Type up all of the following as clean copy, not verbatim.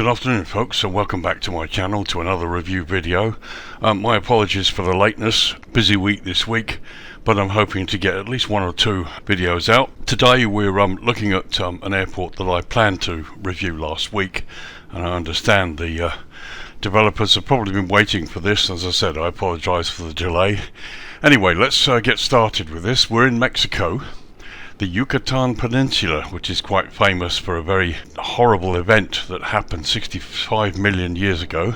good afternoon folks, and welcome back to my channel to another review video. My apologies for the lateness, busy week this week, but I'm hoping to get at least one or two videos out. Today we're looking at an airport that I planned to review last week, and I understand the developers have probably been waiting for this. As I said, I apologize for the delay. Anyway, let's get started with this. We're in Mexico, the Yucatan Peninsula, which is quite famous for a very horrible event that happened 65 million years ago,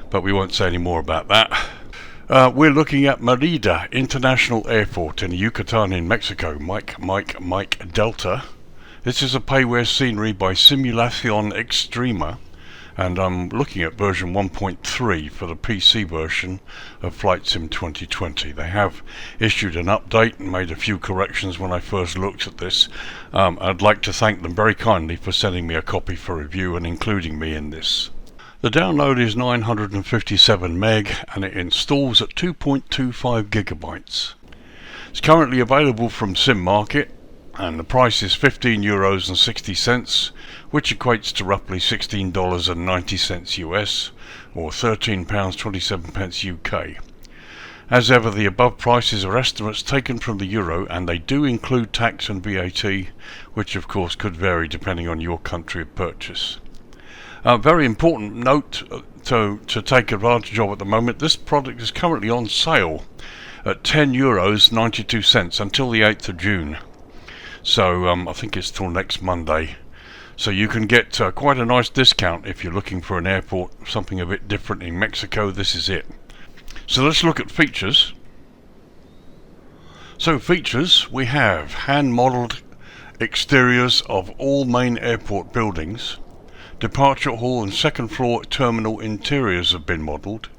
but we won't say any more about that. We're looking at MERIDA International Airport in Yucatan in Mexico, Mike Delta. This is a payware scenery by SIMULACION EXTREMA, and I'm looking at version 1.3 for the PC version of FLIGHTSIM 2020. They have issued an update and made a few corrections when I first looked at this. I'd like to thank them very kindly for sending me a copy for review and including me in this. The download is 957 meg and it installs at 2.25 gigabytes. It's currently available from Simmarket, and the price is €15.60, which equates to roughly $16.90 US, or £13.27 UK. As ever, the above prices are estimates taken from the euro, and they do include tax and VAT, which of course could vary depending on your country of purchase. Very important note to take advantage of at the moment: this product is currently on sale at €10.92 until the 8th of June. So I think it's till next Monday. So you can get quite a nice discount if you're looking for an airport, something a bit different in Mexico. This is it. So let's look at features. So features, we have hand-modelled exteriors of all main airport buildings. Departure hall and second floor terminal interiors have been modelled.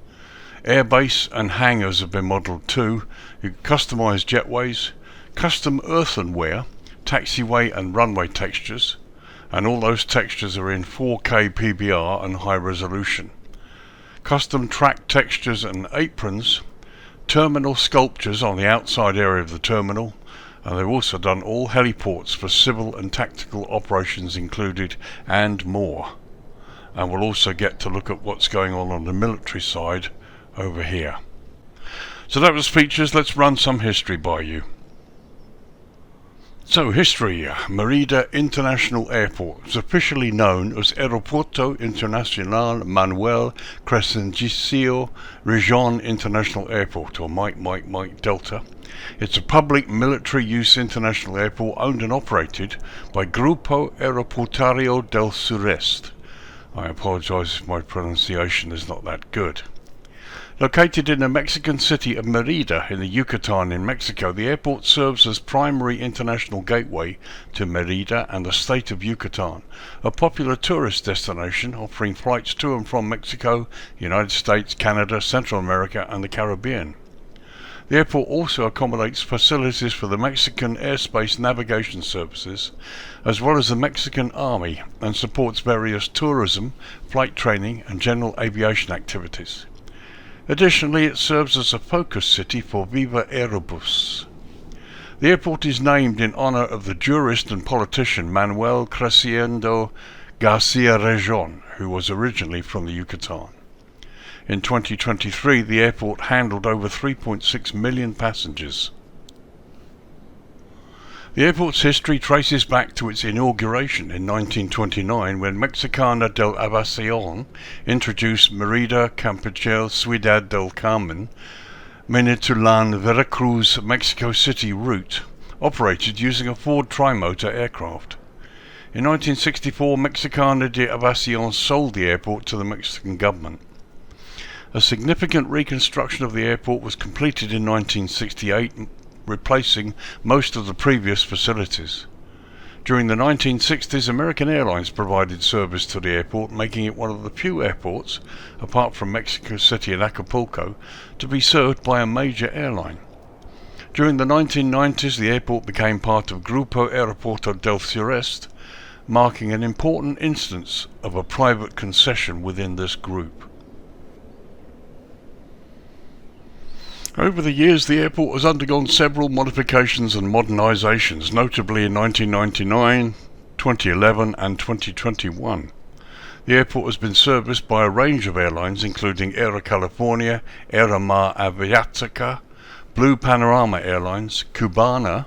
Airbase and hangars have been modelled too. You can customise jetways, custom earthenware, taxiway and runway textures, and all those textures are in 4K PBR and high resolution. Custom track textures and aprons, terminal sculptures on the outside area of the terminal, and they've also done all heliports for civil and tactical operations included, and more. And we'll also get to look at what's going on the military side over here. So that was features. Let's run some history by you. So history. MERIDA International Airport is officially known as Aeropuerto Internacional Manuel Crescencio Rejon International Airport, or Mike Delta. It's a public military use international airport owned and operated by Grupo Aeroportuario del Sureste. I apologize if my pronunciation is not that good. Located in the Mexican city of Merida in the Yucatan in Mexico, the airport serves as primary international gateway to Merida and the state of Yucatan, a popular tourist destination offering flights to and from Mexico, United States, Canada, Central America and the Caribbean. The airport also accommodates facilities for the Mexican Airspace Navigation Services, as well as the Mexican Army, and supports various tourism, flight training and general aviation activities. Additionally, it serves as a focus city for Viva Aerobus. The airport is named in honor of the jurist and politician Manuel Crescencio Garcia Rejon, who was originally from the Yucatan. In 2023, the airport handled over 3.6 million passengers. The airport's history traces back to its inauguration in 1929, when Mexicana del Aviación introduced Merida Campeche Ciudad del Carmen Minatitlan Veracruz Mexico City route, operated using a Ford trimotor aircraft. In 1964, Mexicana de Aviación sold the airport to the Mexican government. A significant reconstruction of the airport was completed in 1968, replacing most of the previous facilities. During the 1960s, American Airlines provided service to the airport, making it one of the few airports, apart from Mexico City and Acapulco, to be served by a major airline. During the 1990s, the airport became part of Grupo Aeroporto del Sureste, marking an important instance of a private concession within this group. Over the years, the airport has undergone several modifications and modernizations, notably in 1999, 2011 and 2021. The airport has been serviced by a range of airlines including Air California, Aeromar Aviatica, Blue Panorama Airlines, Cubana,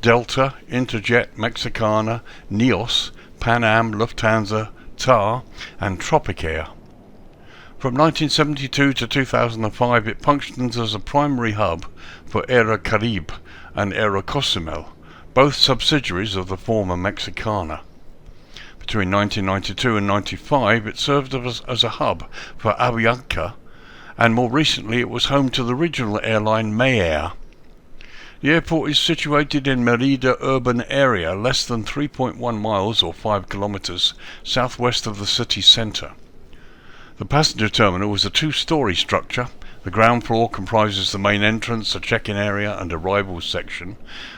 Delta, Interjet, Mexicana, Neos, Pan Am, Lufthansa, TAR and Tropic Air. From 1972 to 2005 it functioned as a primary hub for Aerocaribe and Aerocosmel, both subsidiaries of the former Mexicana. Between 1992 and 95 it served as a hub for Avianca, and more recently it was home to the regional airline MERIDA. The airport is situated in MERIDA urban area, less than 3.1 miles or 5 kilometers southwest of the city centre. The passenger terminal is a two-story structure. The ground floor comprises the main entrance, a check-in area and arrivals section,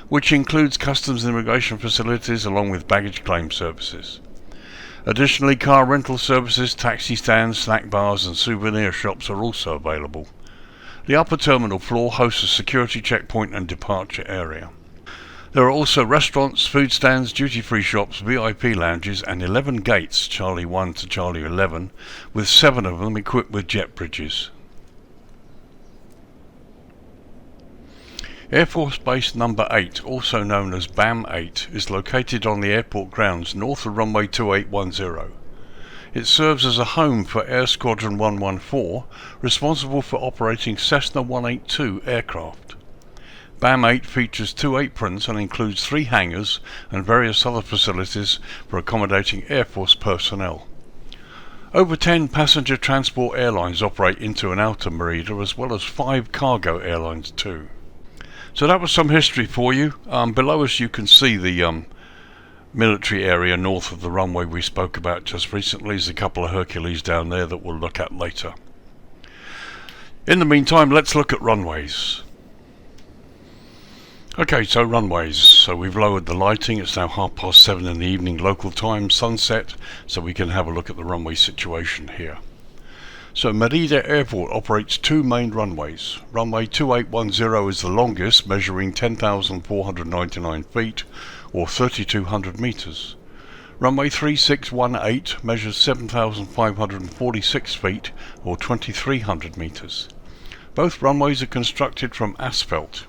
which includes customs and immigration facilities along with baggage claim services. Additionally, car rental services, taxi stands, snack bars and souvenir shops are also available. The upper terminal floor hosts a security checkpoint and departure area. There are also restaurants, food stands, duty-free shops, VIP lounges and 11 gates, Charlie 1 to Charlie 11, with 7 of them equipped with jet bridges. Air Force Base Number 8, also known as BAM 8, is located on the airport grounds north of runway 2810. It serves as a home for Air Squadron 114, responsible for operating Cessna 182 aircraft. BAM 8 features 2 aprons and includes 3 hangars and various other facilities for accommodating Air Force personnel. Over 10 passenger transport airlines operate into and out of MERIDA, as well as 5 cargo airlines too. So that was some history for you. Below us you can see the military area north of the runway we spoke about just recently. There's a couple of Hercules down there that we'll look at later. In the meantime, let's look at runways. Okay, so runways. So we've lowered the lighting. It's now 7:30 in the evening local time, sunset, so we can have a look at the runway situation here. So MERIDA Airport operates 2 main runways. Runway 2810 is the longest, measuring 10,499 feet or 3,200 meters. Runway 3618 measures 7,546 feet or 2,300 meters. Both runways are constructed from asphalt.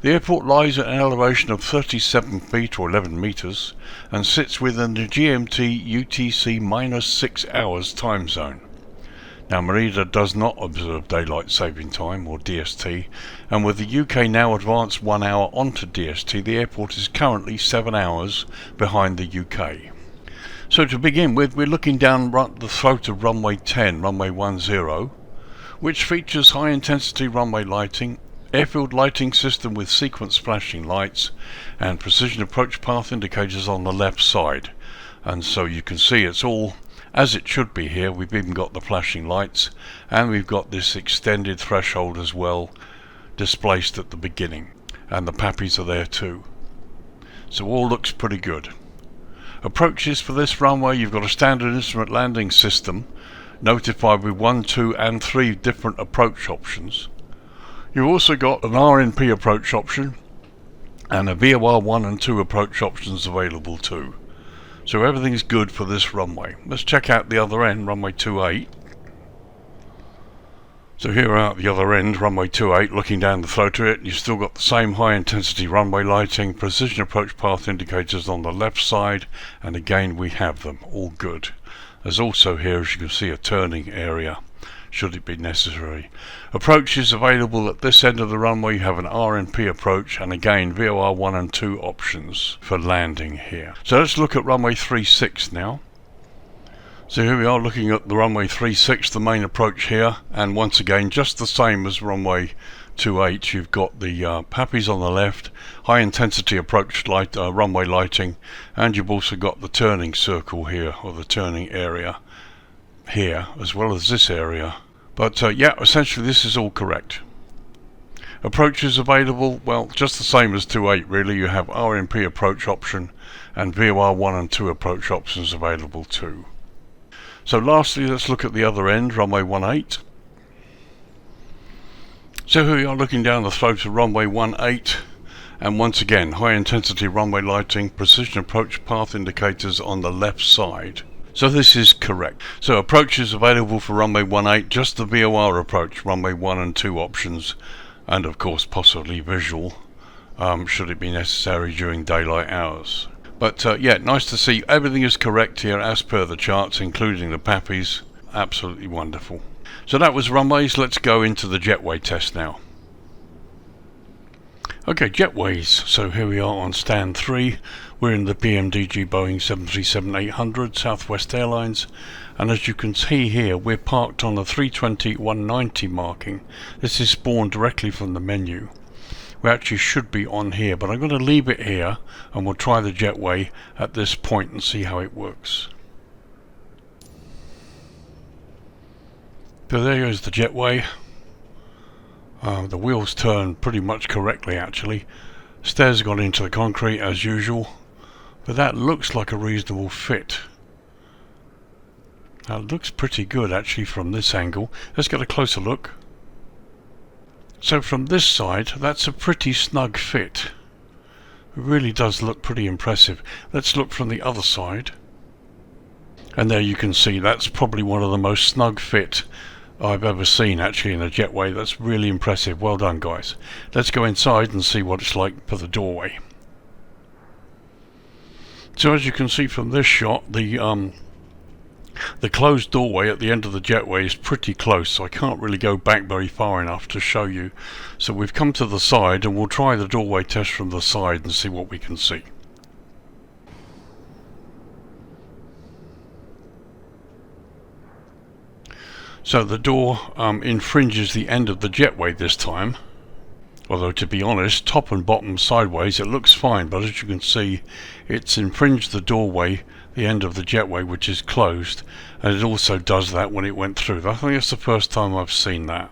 The airport lies at an elevation of 37 feet or 11 meters and sits within the GMT UTC -6 hours time zone. Now MERIDA does not observe daylight saving time or DST, and with the UK now advanced 1 hour onto DST, the airport is currently 7 hours behind the UK. So to begin with, we're looking down the throat of runway 10, runway 10, which features high intensity runway lighting, airfield lighting system with sequence flashing lights and precision approach path indicators on the left side. And so you can see it's all as it should be here. We've even got the flashing lights and we've got this extended threshold as well displaced at the beginning, and the PAPIs are there too. So all looks pretty good. Approaches for this runway, you've got a standard instrument landing system notified with 1, 2 and 3 different approach options. You've also got an RNP approach option and a VOR 1 and 2 approach options available too. So everything's good for this runway. Let's check out the other end, runway 28. So here we're at the other end, runway 28, looking down the throat of it. You've still got the same high intensity runway lighting, precision approach path indicators on the left side, and again we have them, all good. There's also here, as you can see, a turning area, should it be necessary. Approaches available at this end of the runway. You have an RNP approach and again VOR 1 and 2 options for landing here. So let's look at runway 36 now. So here we are looking at the runway 36, the main approach here, and once again just the same as runway 28. You've got the PAPIs on the left, high intensity approach light, runway lighting, and you've also got the turning circle here, or the turning area here, as well as this area. But yeah, essentially this is all correct. Approaches available, well, just the same as 28 really. You have RNP approach option and VOR 1 and 2 approach options available too. So lastly, let's look at the other end, runway 18. So here we are looking down the throat of runway 18, and once again high intensity runway lighting, precision approach path indicators on the left side. So this is correct. So approach is available for runway 18, just the VOR approach, runway 1 and 2 options, and of course possibly visual, should it be necessary during daylight hours. But yeah, nice to see everything is correct here as per the charts, including the PAPIs. Absolutely wonderful. So that was runways. Let's go into the jetway test now. Okay, jetways. So here we are on stand 3. We're in the BMDG Boeing 737-800 Southwest Airlines, and as you can see here, we're parked on the 320-190 marking. This is spawned directly from the menu. We actually should be on here, but I'm going to leave it here and we'll try the jetway at this point and see how it works. So there goes the jetway. The wheels turn pretty much correctly actually. Stairs got into the concrete as usual, but that looks like a reasonable fit. That looks pretty good actually from this angle. Let's get a closer look. So from this side, that's a pretty snug fit. It really does look pretty impressive. Let's look from the other side. And there you can see that's probably one of the most snug fit I've ever seen actually in a jetway. That's really impressive. Well done, guys. Let's go inside and see what it's like for the doorway. So as you can see from this shot, the closed doorway at the end of the jetway is pretty close, so I can't really go back very far enough to show you. So we've come to the side and we'll try the doorway test from the side and see what we can see. So the door infringes the end of the jetway this time. Although to be honest, top and bottom sideways it looks fine, but as you can see it's infringed the doorway, the end of the jetway, which is closed, and it also does that when it went through. I think it's the first time I've seen that.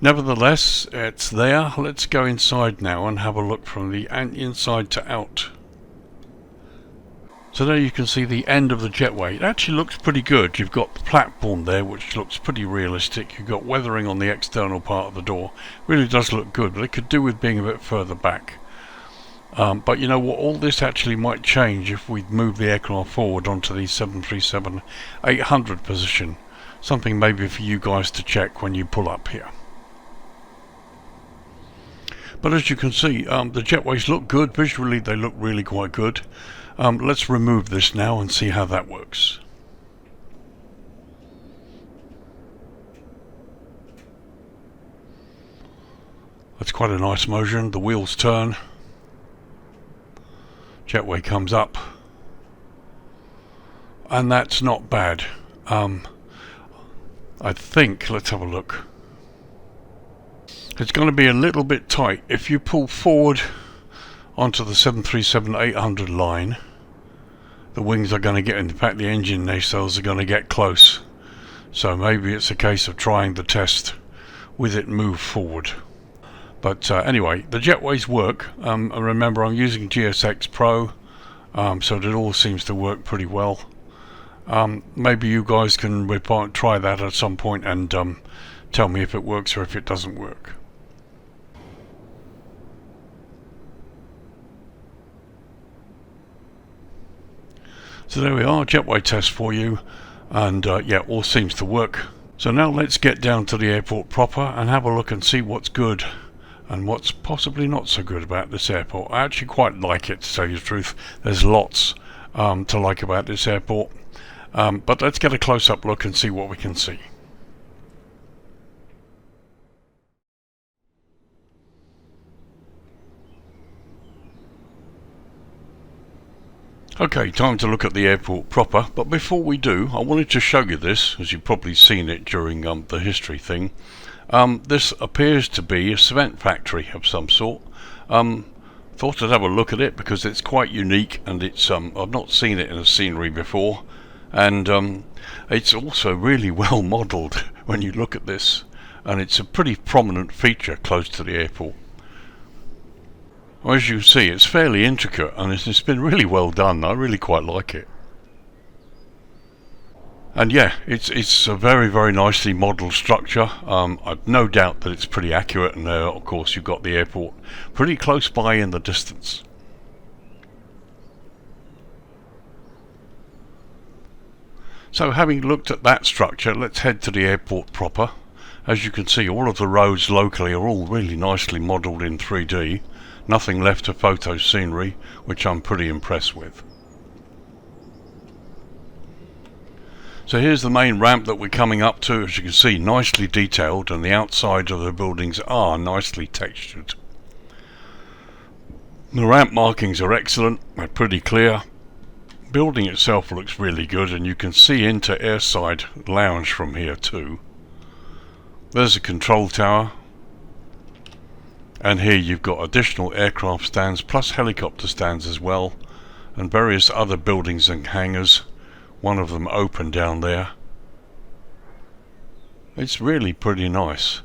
Nevertheless, it's there. Let's go inside now and have a look from the inside to out. So there you can see the end of the jetway. It actually looks pretty good. You've got the platform there, which looks pretty realistic. You've got weathering on the external part of the door. Really does look good, but it could do with being a bit further back. But you know what, all this actually might change if we move the aircraft forward onto the 737-800 position. Something maybe for you guys to check when you pull up here. But as you can see, the jetways look good. Visually they look really quite good. Let's remove this now and see how that works. That's quite a nice motion. The wheels turn. Jetway comes up. And that's not bad. I think, let's have a look. It's going to be a little bit tight. If you pull forward onto the 737-800 line, the wings are going to get, in fact the engine nacelles are going to get close. So maybe it's a case of trying the test with it moved forward. But anyway, the jetways work. Remember, I'm using GSX Pro, so it all seems to work pretty well. Maybe you guys can try that at some point and tell me if it works or if it doesn't work. So there we are, jetway test for you, and yeah, all seems to work. So now let's get down to the airport proper and have a look and see what's good and what's possibly not so good about this airport. I actually quite like it, to tell you the truth. There's lots to like about this airport, but let's get a close-up look and see what we can see. Okay, time to look at the airport proper, but before we do, I wanted to show you this, as you've probably seen it during the history thing. This appears to be a cement factory of some sort. Thought I'd have a look at it because it's quite unique, and it's I've not seen it in a scenery before, and it's also really well modelled when you look at this, and it's a pretty prominent feature close to the airport. As you see, it's fairly intricate and it's been really well done. I really quite like it. And yeah, it's a very, very nicely modelled structure. I've no doubt that it's pretty accurate, and of course you've got the airport pretty close by in the distance. So having looked at that structure, let's head to the airport proper. As you can see, all of the roads locally are all really nicely modelled in 3D. Nothing left to photo scenery, which I'm pretty impressed with. So here's the main ramp that we're coming up to. As you can see, nicely detailed, and the outside of the buildings are nicely textured. The ramp markings are excellent, they're pretty clear. Building itself looks really good, and you can see into AIRSIDE lounge from here too. There's a control tower, and here you've got additional aircraft stands plus helicopter stands as well, and various other buildings and hangars, one of them open down there. It's really pretty nice.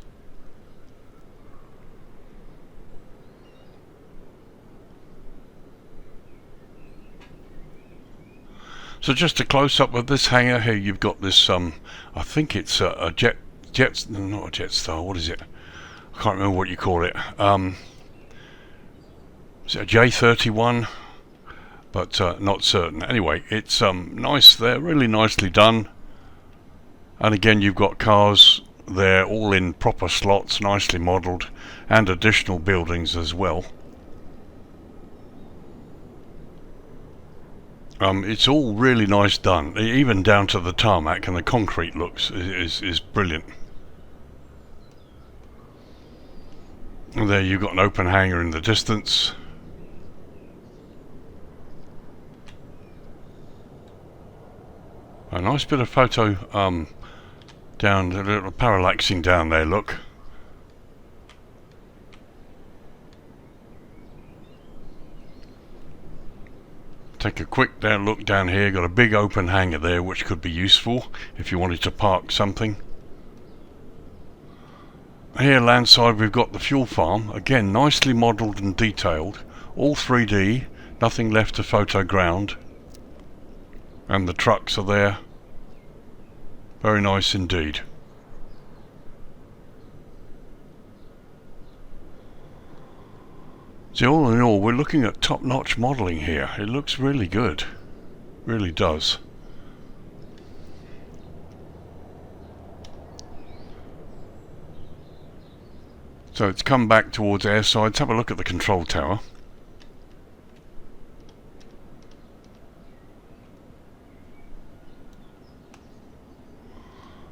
So just a close-up of this hangar. Here you've got this, I think it's a not a Jetstar, what is it? I can't remember what you call it. Is it a J31? But not certain. Anyway, it's nice there, really nicely done. And again, you've got cars there, all in proper slots, nicely modelled, and additional buildings as well. It's all really nice done, even down to the tarmac, and the concrete looks is brilliant. And there you've got an open hangar in the distance. A nice bit of photo down, a little parallaxing down there, look. Take a quick look down here. Got a big open hangar there, which could be useful if you wanted to park something. Here landside we've got the fuel farm, again nicely modelled and detailed, all 3D, nothing left to photo ground, and the trucks are there. Very nice indeed. So all in all, we're looking at top-notch modelling here. It looks really good, really does. So it's come back towards airside. Let's have a look at the control tower.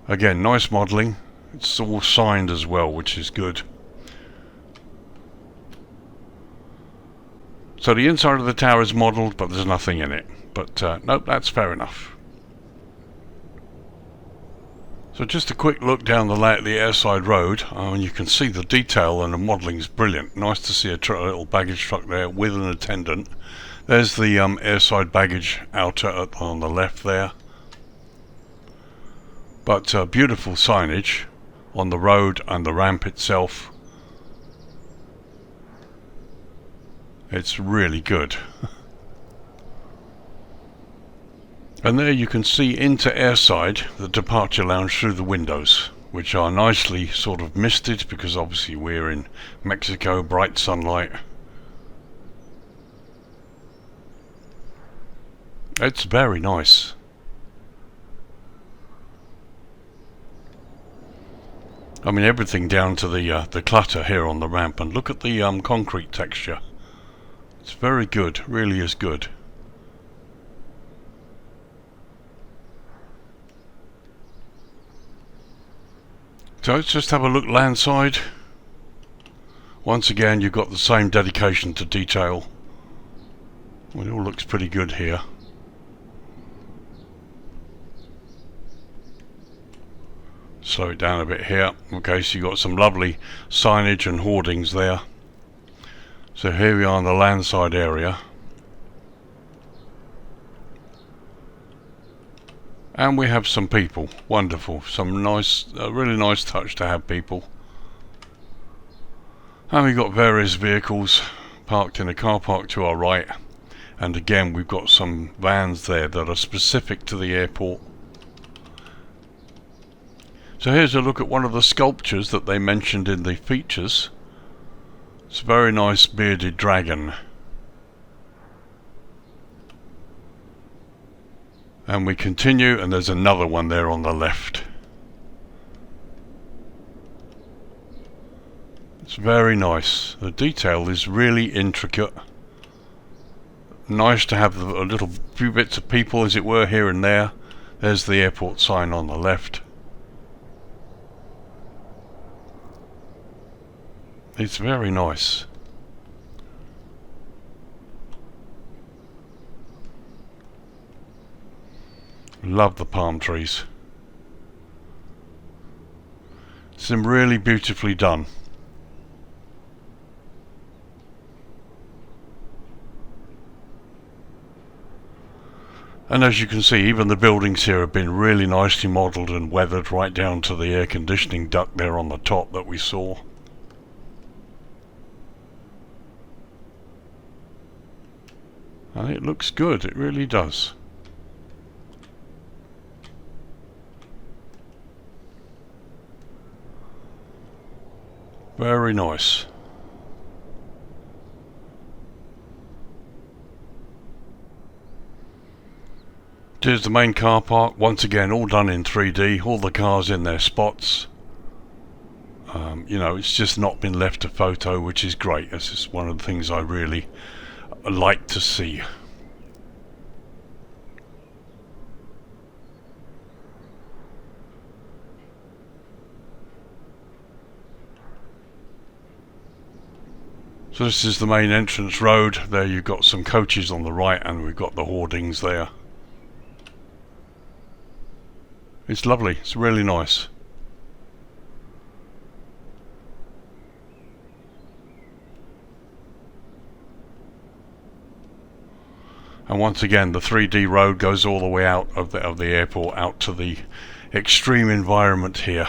Again, nice modelling. It's all signed as well, which is good. So the inside of the tower is modelled, but there's nothing in it. But nope, that's fair enough. So just a quick look down the airside road, and you can see the detail and the modelling is brilliant. Nice to see a little baggage truck there with an attendant. There's the airside baggage outer on the left there. But beautiful signage on the road and the ramp itself. It's really good. And there you can see into airside the departure lounge through the windows, which are nicely sort of misted because obviously we're in Mexico, bright sunlight. It's very nice. I mean, everything down to the clutter here on the ramp, and look at the concrete texture. It's very good, really is good. So let's just have a look landside. Once again, you've got the same dedication to detail. Well, it all looks pretty good here. Slow it down a bit here. Okay, so you've got some lovely signage and hoardings there. So here we are in the landside area. And we have some people. Wonderful. Some nice, really nice touch to have people. And we've got various vehicles parked in a car park to our right. And again, we've got some vans there that are specific to the airport. So here's a look at one of the sculptures that they mentioned in the features. It's a very nice bearded dragon. And we continue, and there's another one there on the left. It's very nice. The detail is really intricate. Nice to have a little few bits of people, as it were, here and there. There's the airport sign on the left. It's very nice. Love the palm trees. It's really beautifully done. And as you can see, even the buildings here have been really nicely modelled and weathered, right down to the air conditioning duct there on the top that we saw. And it looks good, it really does. Very nice. Here's the main car park, once again all done in 3D, all the cars in their spots. You know, it's just not been left to photo, which is great. This is one of the things I really like to see. So this is the main entrance road. There you've got some coaches on the right, and we've got the hoardings there. It's lovely, it's really nice. And once again, the 3D road goes all the way out of the airport, out to the extreme environment here.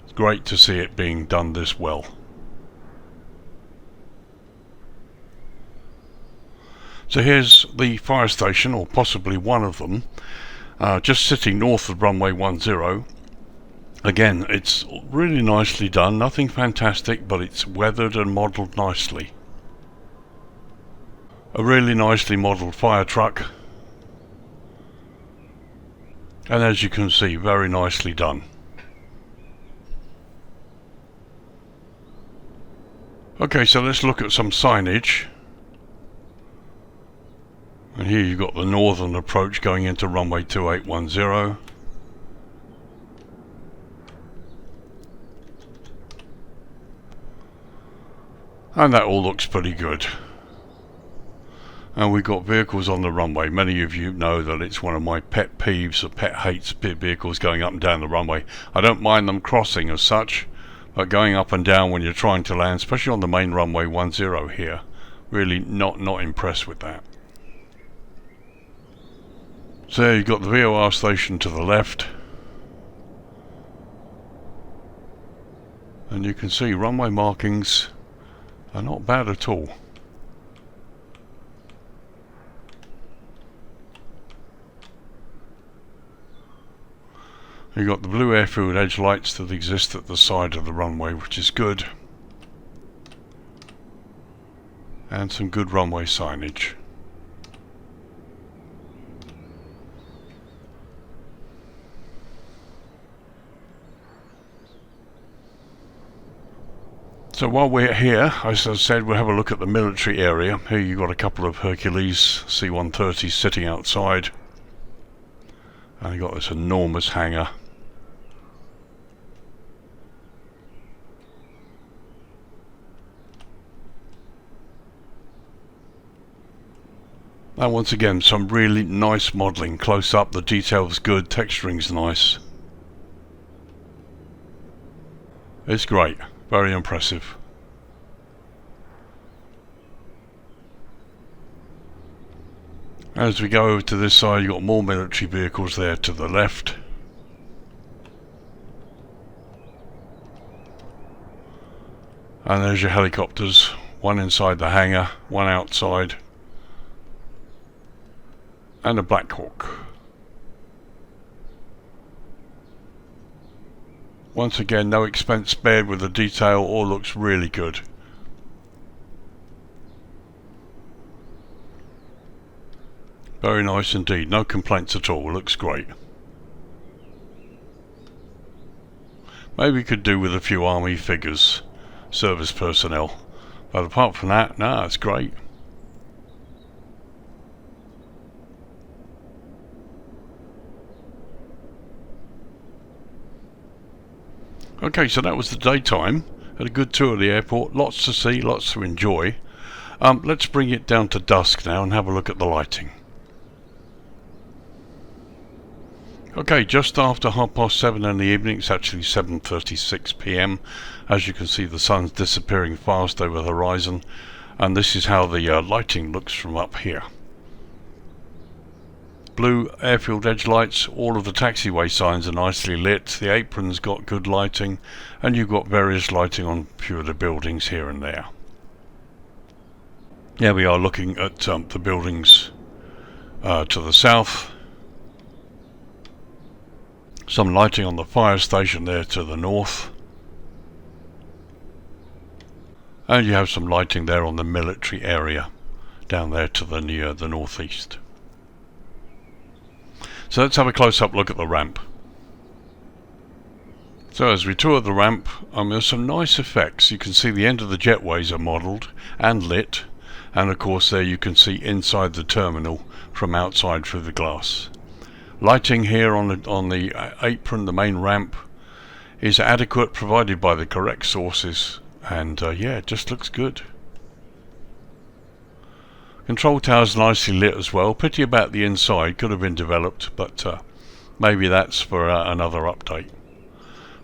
It's great to see it being done this well. So here's the fire station, or possibly one of them, just sitting north of runway 10. Again, it's really nicely done, nothing fantastic, but it's weathered and modelled nicely. A really nicely modelled fire truck, and as you can see, very nicely done. Okay, so let's look at some signage. And here you've got the northern approach going into runway 2810. And that all looks pretty good. And we've got vehicles on the runway. Many of you know that it's one of my pet peeves, or pet hates, vehicles going up and down the runway. I don't mind them crossing as such, but going up and down when you're trying to land, especially on the main runway 10 here, really not impressed with that. So there you've got the VOR station to the left, and you can see runway markings are not bad at all. You've got the blue airfield edge lights that exist at the side of the runway, which is good, and some good runway signage. So while we're here, as I said, we'll have a look at the military area. Here you've got a couple of Hercules C-130s sitting outside, and you've got this enormous hangar. And once again, some really nice modelling. Close up, the detail's good, texturing's nice. It's great. Very impressive. As we go over to this side, you've got more military vehicles there to the left. And there's your helicopters, one inside the hangar, one outside, and a Black Hawk. Once again, no expense spared with the detail, all looks really good. Very nice indeed, no complaints at all, looks great. Maybe we could do with a few army figures, service personnel, but apart from that, no, it's great. Okay, so that was the daytime. Had a good tour of the airport, lots to see, lots to enjoy. Let's bring it down to dusk now and have a look at the lighting. Okay, just after 7:30 in the evening, it's actually 7:36 p.m. As you can see, the sun's disappearing fast over the horizon, and this is how the lighting looks from up here. Blue airfield edge lights, all of the taxiway signs are nicely lit, the apron's got good lighting, and you've got various lighting on a few of the buildings here and there. Here we are looking at the buildings to the south. Some lighting on the fire station there to the north. And you have some lighting there on the military area down there to the near the northeast. So let's have a close-up look at the ramp. So as we tour the ramp, there's some nice effects. You can see the end of the jetways are modelled and lit, and of course there you can see inside the terminal from outside through the glass. Lighting here on the apron, the main ramp, is adequate, provided by the correct sources, and yeah, it just looks good. Control tower's nicely lit as well. Pity about the inside, could have been developed, but maybe that's for another update.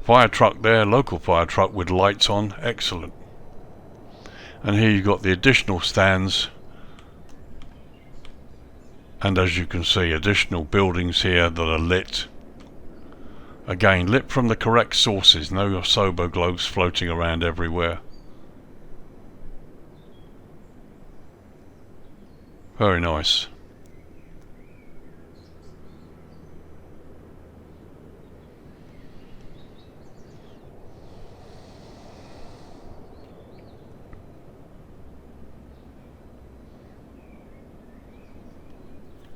Fire truck there, local fire truck with lights on, excellent. And here you've got the additional stands. And as you can see, additional buildings here that are lit. Again, lit from the correct sources, no sober globes floating around everywhere. Very nice.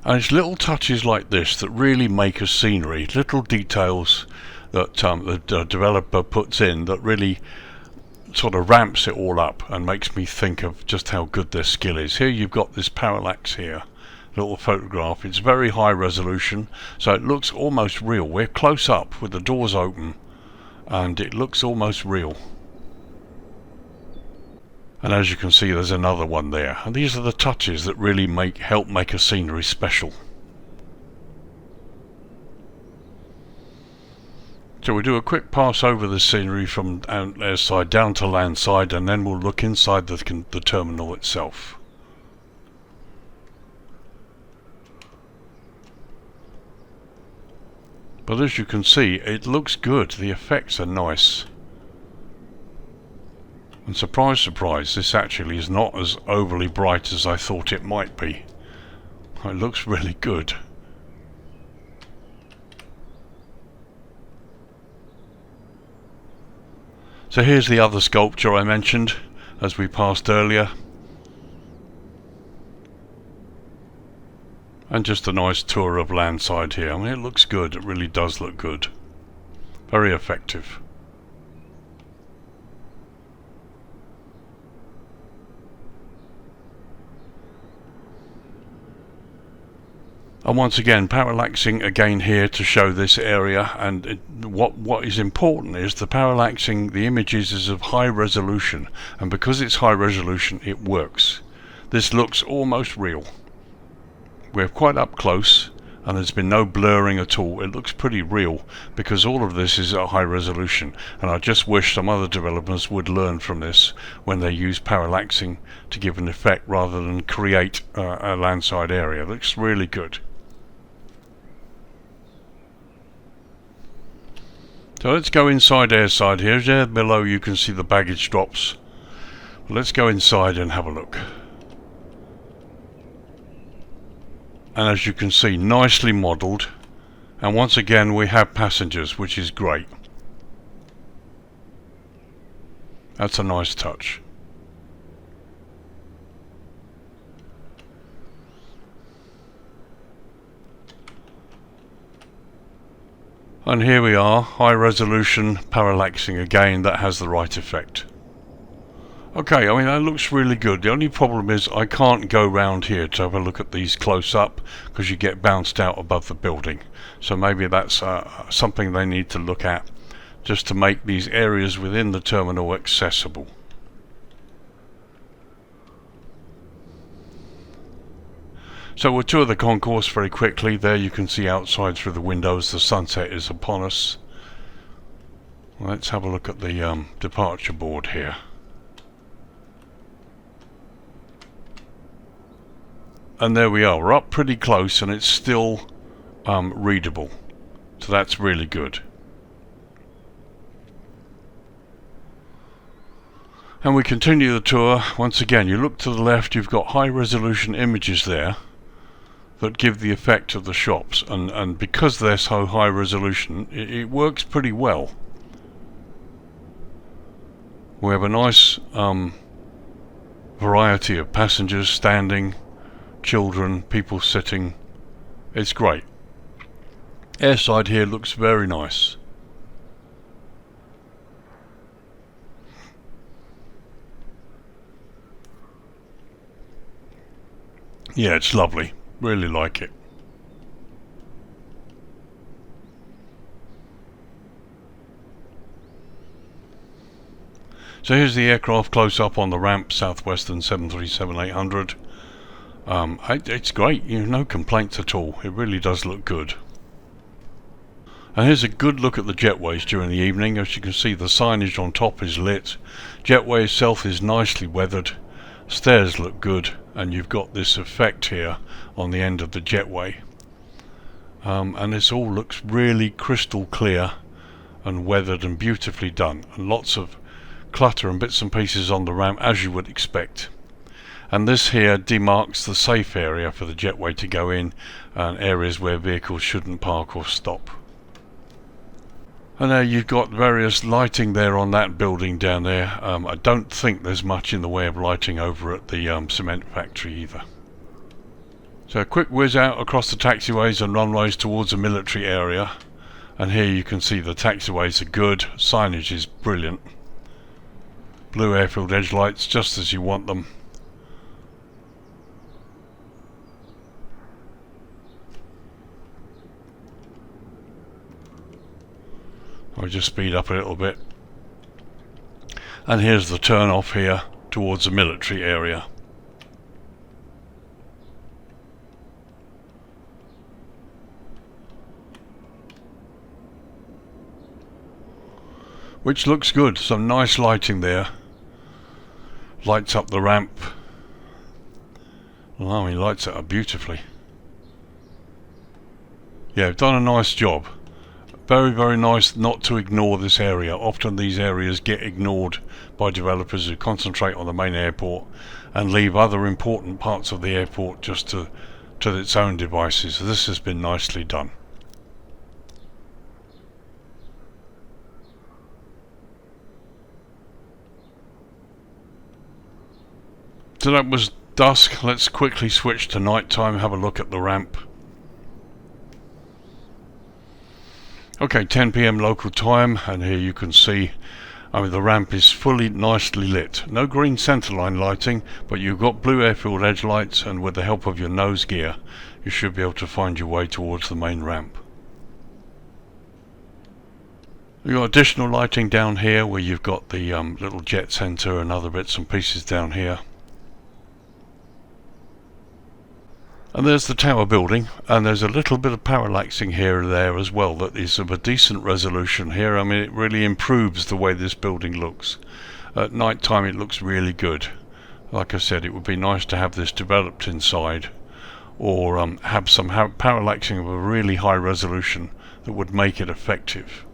And it's little touches like this that really make a scenery, little details that the developer puts in that really sort of ramps it all up and makes me think of just how good their skill is. Here you've got this parallax here, little photograph. It's very high resolution, so it looks almost real. We're close up with the doors open and it looks almost real. And as you can see, there's another one there, and these are the touches that really help make a scenery special. So we do a quick pass over the scenery from airside down to landside, and then we'll look inside the terminal itself. But as you can see, it looks good. The effects are nice. And surprise, surprise, this actually is not as overly bright as I thought it might be. It looks really good. So here's the other sculpture I mentioned as we passed earlier. And just a nice tour of landside here. I mean, it looks good. It really does look good. Very effective. And once again, parallaxing again here to show this area, and what is important is the parallaxing, the images is of high resolution, and because it's high resolution it works. This looks almost real. We're quite up close and there's been no blurring at all. It looks pretty real because all of this is at high resolution, and I just wish some other developers would learn from this when they use parallaxing to give an effect rather than create a landside area. It looks really good. So let's go inside airside here. There below you can see the baggage drops. Let's go inside and have a look. And as you can see, nicely modelled. And once again we have passengers, which is great. That's a nice touch. And here we are, high resolution parallaxing again. That has the right effect. Okay, I mean that looks really good. The only problem is I can't go round here to have a look at these close up because you get bounced out above the building. So maybe that's something they need to look at, just to make these areas within the terminal accessible. So we'll tour the concourse very quickly. There you can see outside through the windows the sunset is upon us. Let's have a look at the departure board here. And there we are, we're up pretty close and it's still readable, so that's really good. And we continue the tour. Once again, you look to the left, you've got high resolution images there that give the effect of the shops, and because they're so high resolution, it works pretty well. We have a nice variety of passengers standing, children, people sitting. It's great. Airside here looks very nice. Yeah, it's lovely. Really like it. So here's the aircraft close up on the ramp, Southwestern 737-800. It's great, no complaints at all. It really does look good. And here's a good look at the jetways during the evening. As you can see, the signage on top is lit. Jetway itself is nicely weathered. Stairs look good, and you've got this effect here on the end of the jetway. And this all looks really crystal clear and weathered and beautifully done. And lots of clutter and bits and pieces on the ramp, as you would expect. And this here demarks the safe area for the jetway to go in, and areas where vehicles shouldn't park or stop. And there you've got various lighting there on that building down there. I don't think there's much in the way of lighting over at the cement factory either. So a quick whiz out across the taxiways and runways towards the military area. And here you can see the taxiways are good. Signage is brilliant. Blue airfield edge lights just as you want them. I'll just speed up a little bit. And here's the turn off here towards the military area. Which looks good, some nice lighting there. Lights up the ramp. Well, he lights it up beautifully. Yeah, done a nice job. Very, very nice not to ignore this area. Often these areas get ignored by developers who concentrate on the main airport and leave other important parts of the airport just to its own devices. So this has been nicely done. So that was dusk. Let's quickly switch to night time, have a look at the ramp. Okay, 10 PM local time, and here you can see, the ramp is fully nicely lit. No green centerline lighting, but you've got blue airfield edge lights, and with the help of your nose gear, you should be able to find your way towards the main ramp. You've got additional lighting down here, where you've got the little jet center and other bits and pieces down here. And there's the tower building, and there's a little bit of parallaxing here and there as well that is of a decent resolution here. I mean, it really improves the way this building looks. At night time it looks really good. Like I said, it would be nice to have this developed inside, or have some parallaxing of a really high resolution that would make it effective.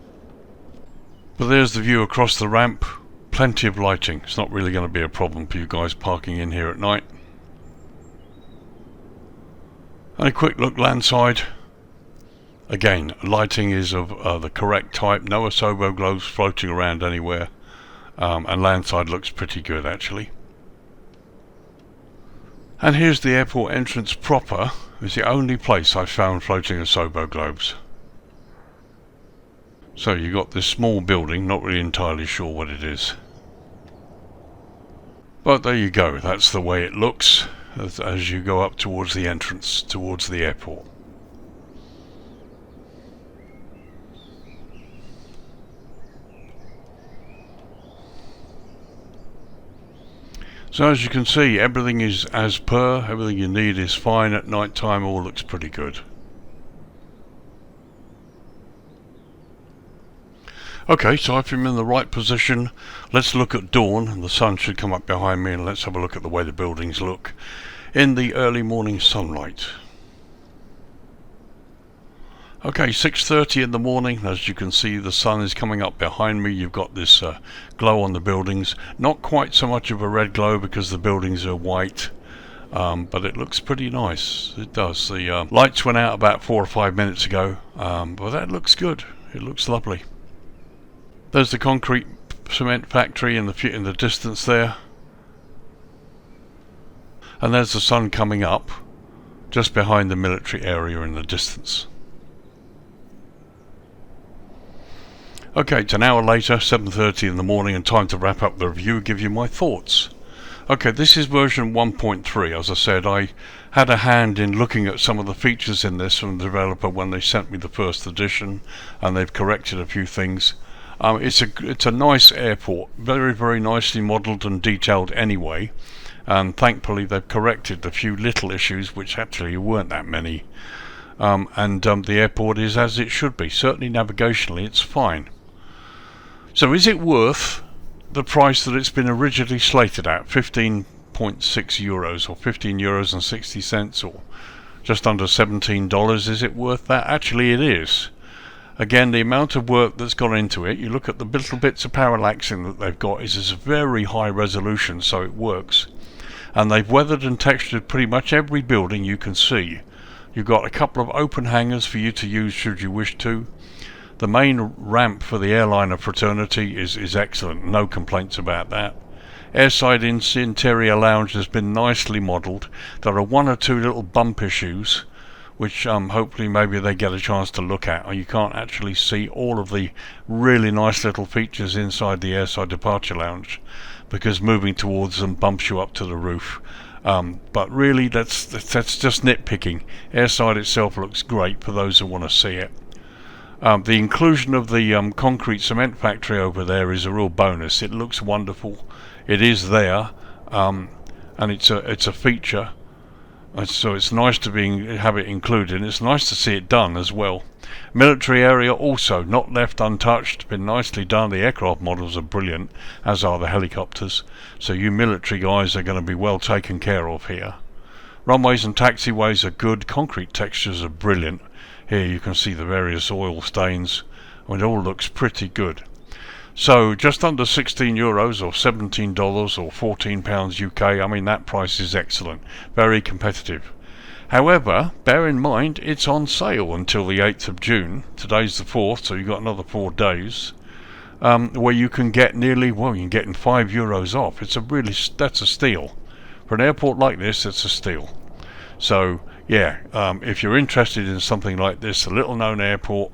But there's the view across the ramp. Plenty of lighting. It's not really going to be a problem for you guys parking in here at night. And a quick look landside. Again, lighting is of the correct type, no asobo globes floating around anywhere, and landside looks pretty good actually. And here's the airport entrance proper. It's the only place I've found floating asobo globes. So you got this small building, not really entirely sure what it is. But there you go, that's the way it looks as you go up towards the entrance, towards the airport. So as you can see, everything is as per, everything you need is fine. At night time all looks pretty good. Okay, so if I'm in the right position, let's look at dawn, and the sun should come up behind me, and let's have a look at the way the buildings look in the early morning sunlight. Okay, 6:30 in the morning. As you can see, the sun is coming up behind me. You've got this glow on the buildings. Not quite so much of a red glow because the buildings are white, but it looks pretty nice. It does. The lights went out about 4 or 5 minutes ago, but that looks good. It looks lovely. There's the concrete cement factory in the distance there, and there's the sun coming up just behind the military area in the distance. Okay, it's an hour later, 7:30 in the morning, and time to wrap up the review, give you my thoughts. Okay, this is version 1.3. As I said, I had a hand in looking at some of the features in this from the developer when they sent me the first edition, and they've corrected a few things. It's a nice airport, very, very nicely modelled and detailed anyway, and thankfully they've corrected a few little issues, which actually weren't that many, and the airport is as it should be. Certainly navigationally it's fine. So is it worth the price that it's been originally slated at, 15.6 euros or 15 euros and 60 cents, or just under $17? Is it worth that? Actually it is. Again, the amount of work that's gone into it, you look at the little bits of parallaxing that they've got, is a very high resolution, so it works. And they've weathered and textured pretty much every building you can see. You've got a couple of open hangars for you to use should you wish to. The main ramp for the airliner fraternity is excellent, no complaints about that. Airside interior lounge has been nicely modelled. There are one or two little bump issues, which hopefully maybe they get a chance to look at, or you can't actually see all of the really nice little features inside the airside departure lounge because moving towards them bumps you up to the roof. But really that's just nitpicking. Airside itself looks great for those who want to see it. The inclusion of the concrete cement factory over there is a real bonus. It looks wonderful. It is there, and it's a feature. So it's nice to have it included, and it's nice to see it done as well. Military area also not left untouched, been nicely done. The aircraft models are brilliant, as are the helicopters, so you military guys are going to be well taken care of here. Runways and taxiways are good. Concrete textures are brilliant. Here you can see the various oil stains. I mean, it all looks pretty good. So just under 16 euros or $17 or 14 pounds UK. I mean, that price is excellent, very competitive. However, bear in mind it's on sale until the 8th of June. Today's the 4th, so you've got another 4 days, where you can get nearly, well, you can get in €5 off. That's a steal. For an airport like this, it's a steal. So yeah, if you're interested in something like this, a little known airport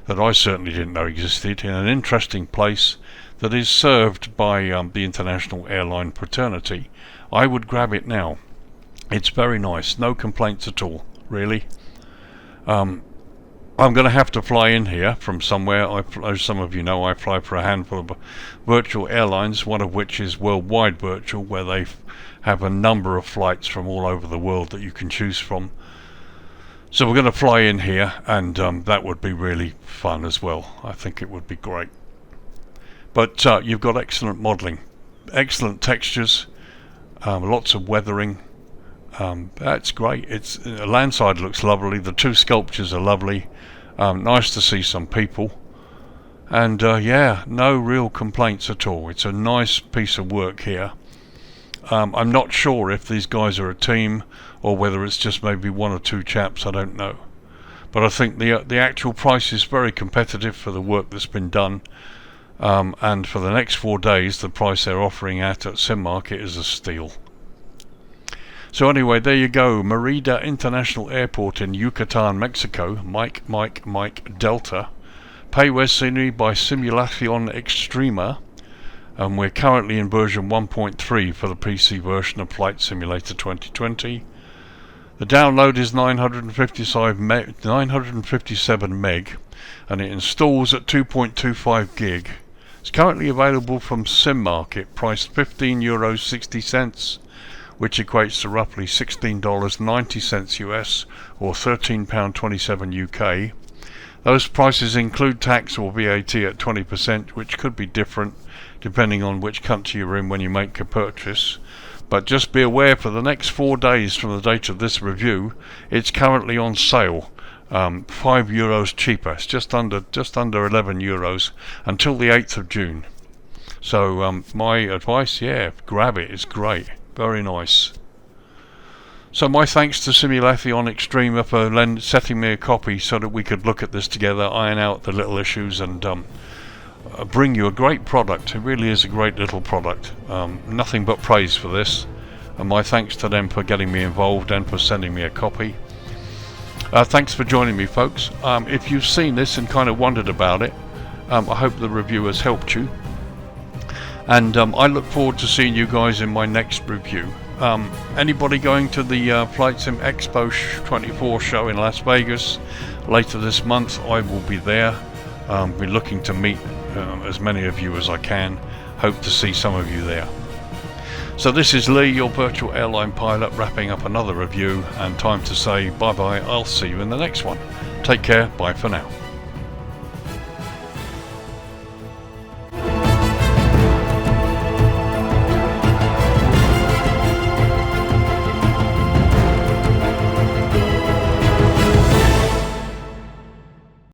that I certainly didn't know existed, in an interesting place that is served by the international airline fraternity, I would grab it now. It's very nice, no complaints at all, really. I'm going to have to fly in here from somewhere. As some of you know, I fly for a handful of virtual airlines, one of which is Worldwide Virtual, where they have a number of flights from all over the world that you can choose from. So we're going to fly in here, and that would be really fun as well. I think it would be great. But you've got excellent modelling, excellent textures, lots of weathering. That's great. It's landside looks lovely. The two sculptures are lovely. Nice to see some people, and yeah, no real complaints at all. It's a nice piece of work here. I'm not sure if these guys are a team or whether it's just maybe one or two chaps. I don't know, but I think the actual price is very competitive for the work that's been done, and for the next 4 days the price they're offering at Simmarket is a steal. So anyway, there you go, MERIDA International Airport in Yucatan, Mexico, Mike Delta, PAYWES scenery by SIMULACION EXTREMA, and we're currently in version 1.3 for the PC version of Flight Simulator 2020. The download is 957 meg, and it installs at 2.25 gig. It's currently available from Simmarket, priced €15.60, which equates to roughly $16.90 US or £13.27 UK. Those prices include tax or VAT at 20%, which could be different depending on which country you're in when you make a purchase. But just be aware, for the next 4 days from the date of this review, it's currently on sale, €5 cheaper. It's just under €11 until the 8th of June. So my advice, yeah, grab it. It's great, very nice. So my thanks to SIMULACION EXTREMA for setting me a copy so that we could look at this together, iron out the little issues, and bring you a great product. It really is a great little product. Nothing but praise for this, and my thanks to them for getting me involved and for sending me a copy. Thanks for joining me, folks. If you've seen this and kind of wondered about it, I hope the review has helped you, and I look forward to seeing you guys in my next review. Anybody going to the FLIGHTSIM EXPO 24 show in Las Vegas later this month, I will be there. Be looking to meet as many of you as I can. Hope to see some of you there. So this is Lee, your virtual airline pilot, wrapping up another review, and time to say bye bye. I'll see you in the next one. Take care. Bye for now.